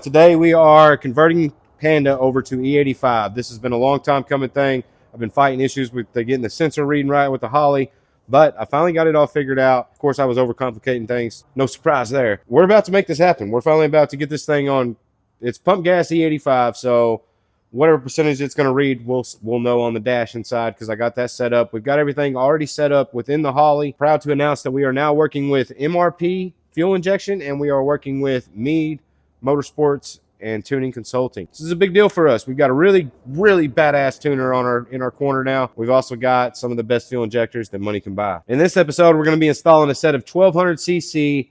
Today we are converting PANDA over to E85. This has been a long time coming thing. I've been fighting issues with getting the sensor reading right with the Holly, but I finally got it all figured out. Of course, I was overcomplicating things. No surprise there. We're about to make this happen. We're finally about to get this thing on. It's pump gas E85, so whatever percentage it's going to read, we'll know on the dash inside because I got that set up. We've got everything already set up within the Holly. Proud to announce that we are now working with MRP fuel injection, and we are working with Mead Motorsports and tuning consulting. This is a big deal for us. We've got a really badass tuner on in our corner now. We've also got some of the best fuel injectors that money can buy. In this episode, we're going to be installing a set of 1200cc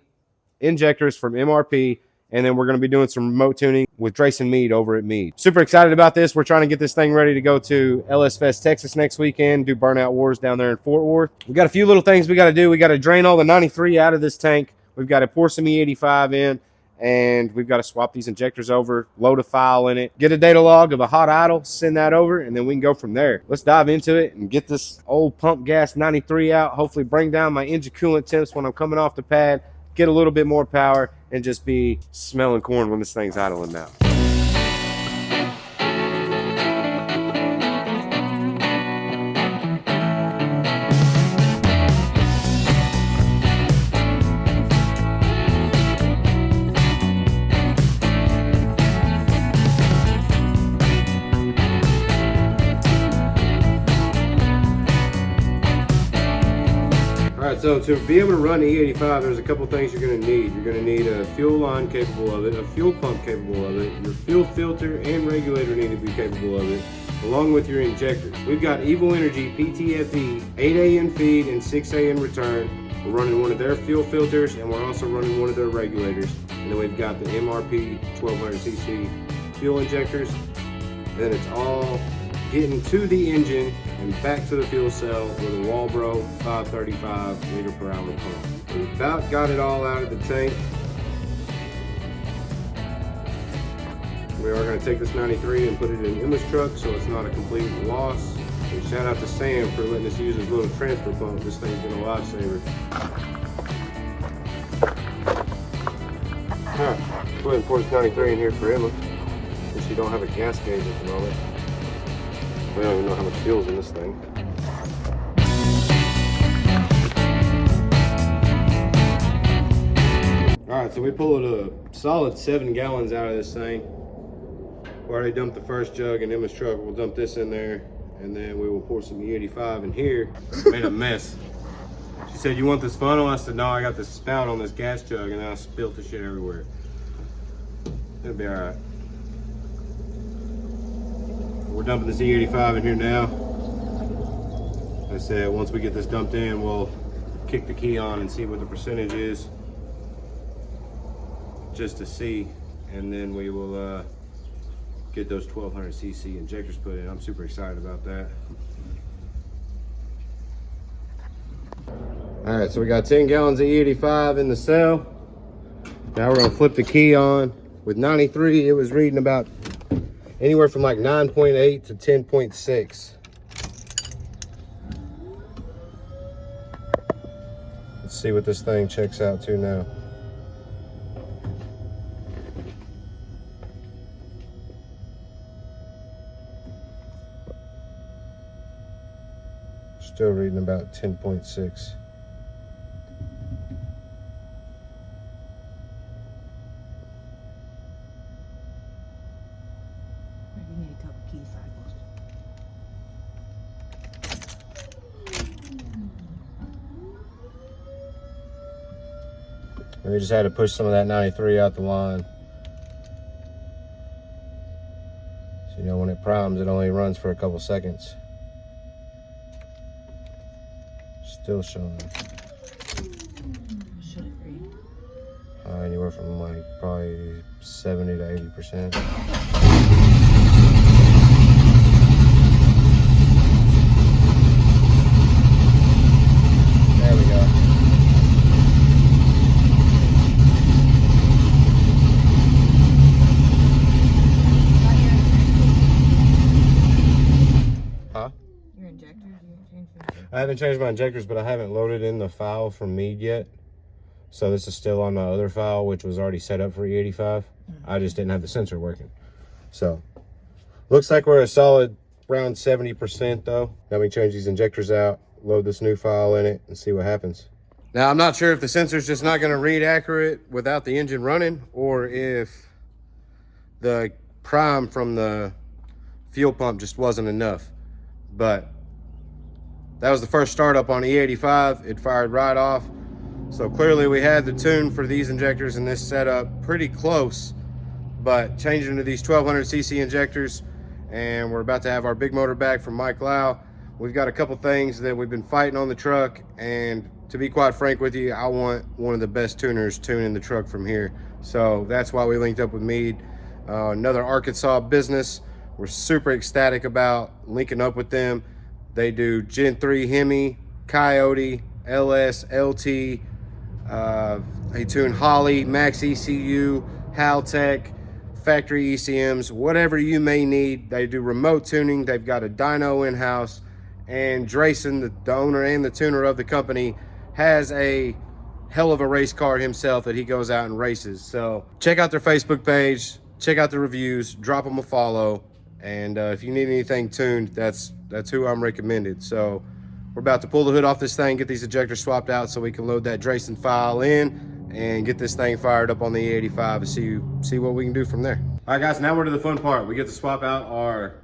injectors from MRP, and then we're going to be doing some remote tuning with Drayson Mead over at Mead. Super excited about this. We're trying to get this thing ready to go to LS Fest, Texas next weekend, do Burnout Wars down there in Fort Worth. We got a few little things we got to do. We got to drain all the 93 out of this tank. We've got to pour some E85 in, and we've got to swap these injectors over, load a file in it, get a data log of a hot idle, send that over, and then we can go from there. Let's dive into it and get this old pump gas 93 out, hopefully bring down my engine coolant temps when I'm coming off the pad, get a little bit more power, and just be smelling corn when this thing's idling now. Alright, so to be able to run E85, there's a couple things you're going to need. You're going to need a fuel line capable of it, a fuel pump capable of it, your fuel filter and regulator need to be capable of it, along with your injectors. We've got Evil Energy PTFE, 8A in feed and 6A in return. We're running one of their fuel filters and we're also running one of their regulators. And then we've got the MRP 1200cc fuel injectors. Then it's all getting to the engine and back to the fuel cell with a Walbro 535 liter per hour pump. We've about got it all out of the tank. We are going to take this 93 and put it in Emma's truck so it's not a complete loss. And shout out to Sam for letting us use his little transfer pump. This thing's been a lifesaver. Alright, go ahead and pour this 93 in here for Emma. Since you don't have a gas gauge at the moment. We don't even know how much fuel's in this thing. Alright, so we pulled a solid 7 gallons out of this thing. We already dumped the first jug in Emma's truck. We'll dump this in there, and then we will pour some E85 in here. Made a mess. She said, "You want this funnel?" I said, "No, I got this spout on this gas jug," and then I spilled the shit everywhere. It'll be alright. We're dumping this E85 in here now. Like I said, once we get this dumped in, we'll kick the key on and see what the percentage is, just to see, and then we will get those 1200cc injectors put in. I'm super excited about that. All right, so we got 10 gallons of E85 in the cell. Now we're gonna flip the key on. With 93, it was reading about anywhere from like 9.8 to 10.6. Let's see what this thing checks out to now. Still reading about 10.6. We just had to push some of that 93 out the line. So, you know, when it primes, it only runs for a couple seconds. Still showing. Should it read? Anywhere from like probably 70 to 80%. There we go. Your injectors? I haven't changed my injectors, but I haven't loaded in the file from Mead yet. So this is still on my other file, which was already set up for E85. I just didn't have the sensor working. So looks like we're a solid around 70% though. Now we change these injectors out, load this new file in it, and see what happens. Now I'm not sure if the sensor's just not gonna read accurate without the engine running, or if the prime from the fuel pump just wasn't enough. But that was the first startup on E85. It fired right off. So clearly we had the tune for these injectors in this setup pretty close, but changing to these 1200cc injectors, and we're about to have our big motor back from Mike Lau. We've got a couple things that we've been fighting on the truck, and to be quite frank with you, I want one of the best tuners tuning the truck from here. So that's why we linked up with Mead, another Arkansas business. We're super ecstatic about linking up with them. They do Gen 3 Hemi, Coyote, LS, LT. They tune Holley, Max ECU, Haltech, factory ECMs, whatever you may need. They do remote tuning. They've got a dyno in-house. And Drayson, the owner and the tuner of the company, has a hell of a race car himself that he goes out and races. So check out their Facebook page, check out the reviews, drop them a follow. And if you need anything tuned, that's who I'm recommended. So we're about to pull the hood off this thing, get these injectors swapped out so we can load that Drayson file in and get this thing fired up on the E85 and see what we can do from there. All right, guys, now we're to the fun part. We get to swap out our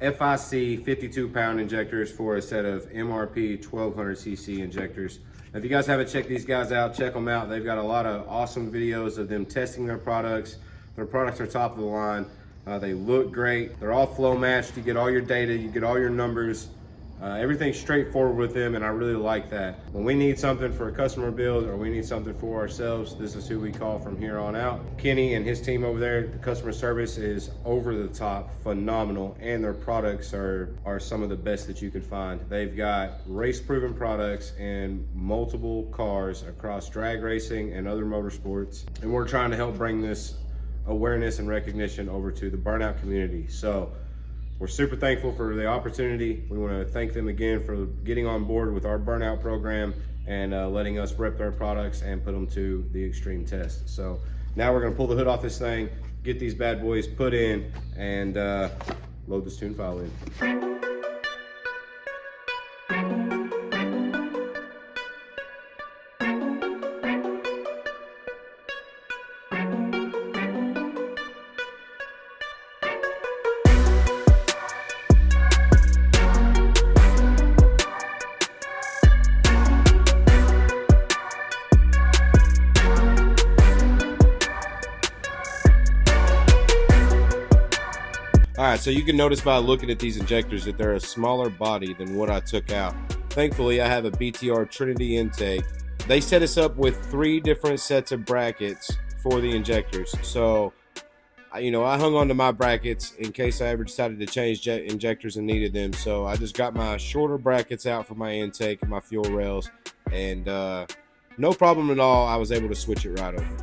FIC 52-pound injectors for a set of MRP 1200cc injectors. If you guys haven't checked these guys out, check them out. They've got a lot of awesome videos of them testing their products. Their products are top of the line. They look great. They're all flow matched. You get all your data, you get all your numbers. Everything's straightforward with them, and I really like that. When we need something for a customer build or we need something for ourselves, this is who we call from here on out. Kenny and his team over there, the customer service is over the top, phenomenal, and their products are some of the best that you can find. They've got race-proven products in multiple cars across drag racing and other motorsports, and we're trying to help bring this awareness and recognition over to the burnout community. So we're super thankful for the opportunity. We want to thank them again for getting on board with our burnout program and letting us rep their products and put them to the extreme test. So now we're going to pull the hood off this thing, get these bad boys put in, and load this tune file in. All right, so you can notice by looking at these injectors that they're a smaller body than what I took out. Thankfully, I have a BTR Trinity intake. They set us up with 3 different sets of brackets for the injectors. So, I hung on to my brackets in case I ever decided to change injectors and needed them. So I just got my shorter brackets out for my intake and my fuel rails, and no problem at all. I was able to switch it right over.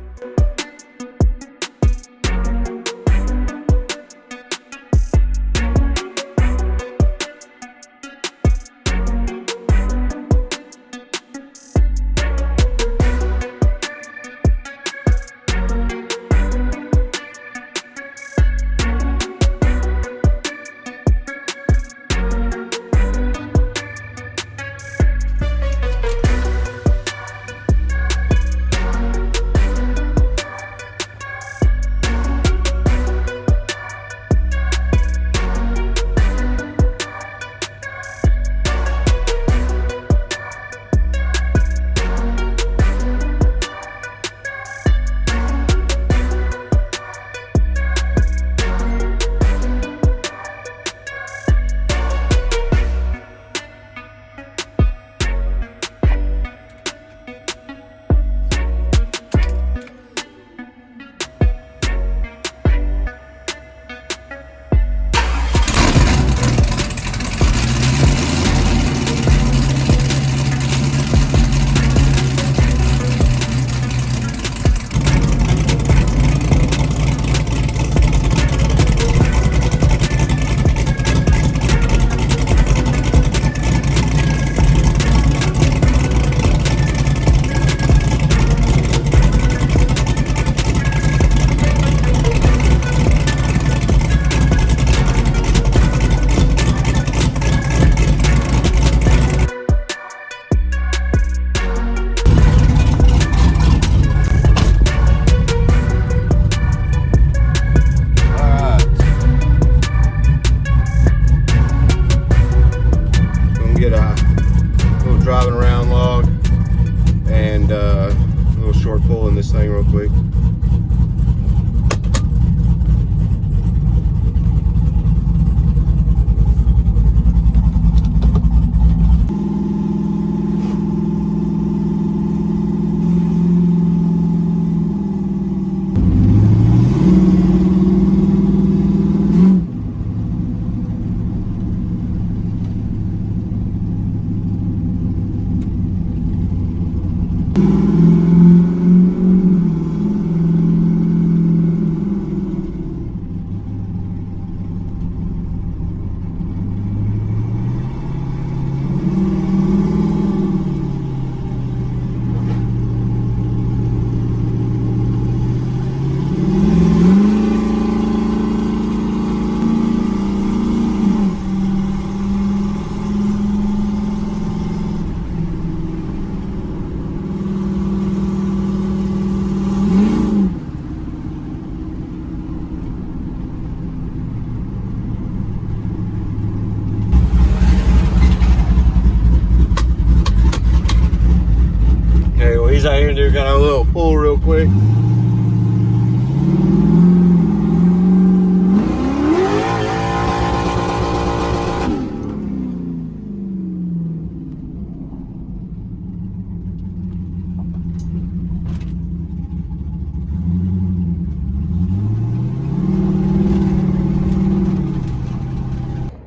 gonna do kind of a little pull real quick.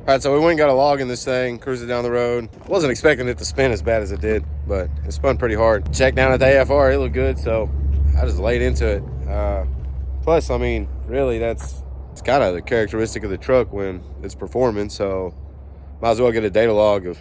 All right, so we went and got a log in this thing, cruising down the road. Wasn't expecting it to spin as bad as it did, but it spun pretty hard. Checked down at the AFR, it looked good, so I just laid into it. Plus, I mean, really, it's kind of the characteristic of the truck when it's performing, so might as well get a data log of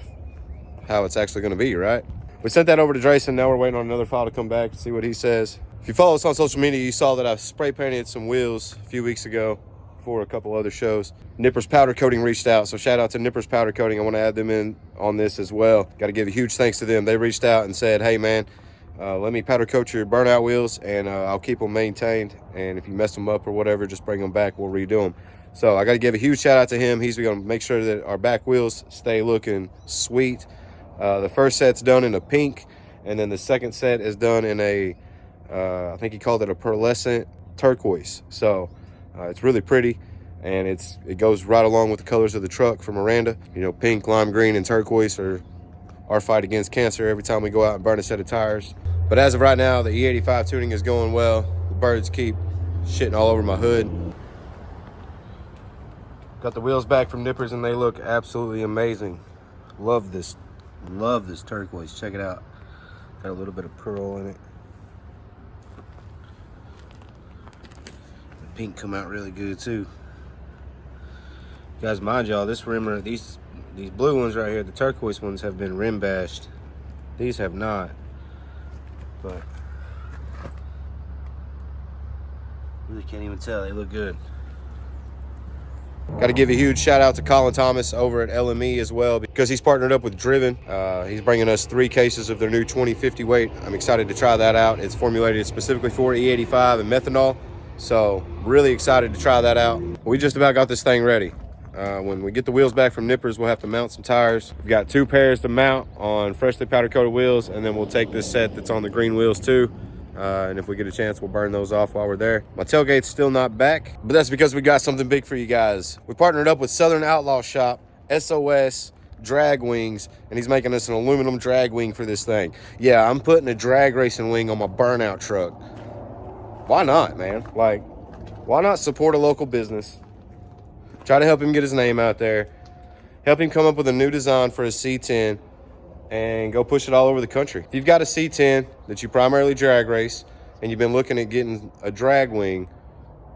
how it's actually gonna be, right? We sent that over to Drayson. Now we're waiting on another file to come back to see what he says. If you follow us on social media, you saw that I spray painted some wheels a few weeks ago for a couple other shows. Nippers Powder Coating reached out, so shout out to Nippers Powder Coating. I want to add them in on this as well. Got to give a huge thanks to them. They reached out and said, hey man, let me powder coat your burnout wheels and I'll keep them maintained, and if you mess them up or whatever, just bring them back, we'll redo them. So I got to give a huge shout out to him. He's going to make sure that our back wheels stay looking sweet. The first set's done in a pink, and then the second set is done in a I think he called it a pearlescent turquoise. So it's really pretty, and it goes right along with the colors of the truck for Miranda. You know, pink, lime green, and turquoise are our fight against cancer every time we go out and burn a set of tires. But as of right now, the E85 tuning is going well. The birds keep shitting all over my hood. Got the wheels back from Nippers, and they look absolutely amazing. Love this turquoise. Check it out. Got a little bit of pearl in it. Pink come out really good too. Guys, mind y'all, this rim, these blue ones right here, the turquoise ones, have been rim bashed. These have not, but really can't even tell. They look good. Got to give a huge shout out to Colin Thomas over at LME as well, because he's partnered up with Driven. He's bringing us 3 cases of their new 2050 weight. I'm excited to try that out. It's formulated specifically for E85 and methanol. So really excited to try that out. We just about got this thing ready. When we get the wheels back from Nippers, we'll have to mount some tires. We've got 2 pairs to mount on freshly powder coated wheels, and then we'll take this set that's on the green wheels too. And if we get a chance, we'll burn those off while we're there. My tailgate's still not back, but that's because we got something big for you guys. We partnered up with Southern Outlaw Shop, SOS drag wings, and he's making us an aluminum drag wing for this thing. Yeah, I'm putting a drag racing wing on my burnout truck. Why not, man? Like, why not support a local business? Try to help him get his name out there. Help him come up with a new design for his C10 and go push it all over the country. If you've got a C10 that you primarily drag race and you've been looking at getting a drag wing,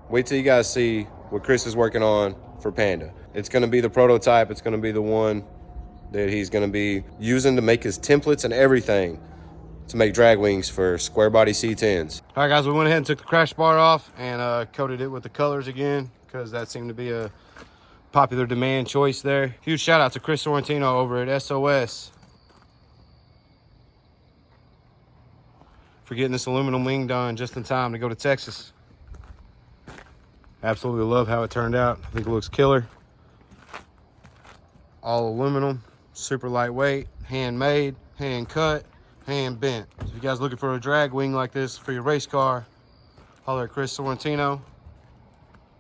wait till you guys see what Chris is working on for Panda. It's going to be the prototype. It's going to be the one that he's going to be using to make his templates and everything to make drag wings for square body C10s. All right, guys, we went ahead and took the crash bar off and coated it with the colors again, because that seemed to be a popular demand choice there. Huge shout out to Chris Sorrentino over at SOS for getting this aluminum wing done just in time to go to Texas. Absolutely love how it turned out. I think it looks killer. All aluminum, super lightweight, handmade, hand cut, hand bent. So if you guys looking for a drag wing like this for your race car, holler at Chris Sorrentino. You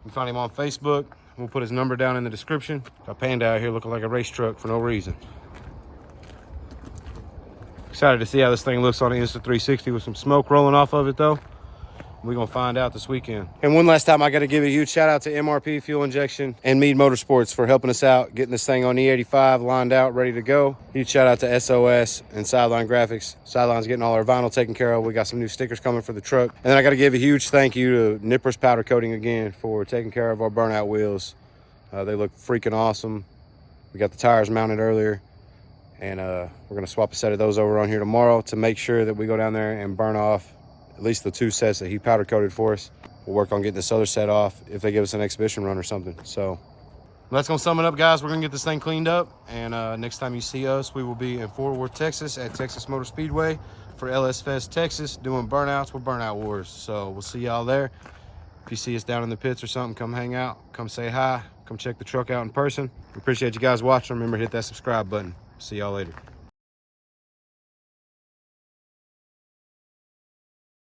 can find him on Facebook. We'll put his number down in the description. Got Panda out here looking like a race truck for no reason. Excited to see how this thing looks on the Insta360 with some smoke rolling off of it though. We're gonna find out this weekend. And one last time, I gotta give a huge shout out to MRP Fuel Injection and Mead Motorsports for helping us out, getting this thing on E85 lined out, ready to go. Huge shout out to SOS and Sideline Graphics. Sideline's getting all our vinyl taken care of. We got some new stickers coming for the truck. And then I gotta give a huge thank you to Nippers Powder Coating again for taking care of our burnout wheels. They look freaking awesome. We got the tires mounted earlier, and we're gonna swap a set of those over on here tomorrow to make sure that we go down there and burn off at least the 2 sets that he powder coated for us. We'll work on getting this other set off if they give us an exhibition run or something. So that's gonna sum it up, guys. We're gonna get this thing cleaned up, and next time you see us, we will be in Fort Worth, Texas at Texas Motor Speedway for LS Fest Texas, doing burnouts with Burnout Wars. So we'll see y'all there. If you see us down in the pits or something, come hang out, come say hi, come check the truck out in person. We appreciate you guys watching. Remember to hit that subscribe button. See y'all later.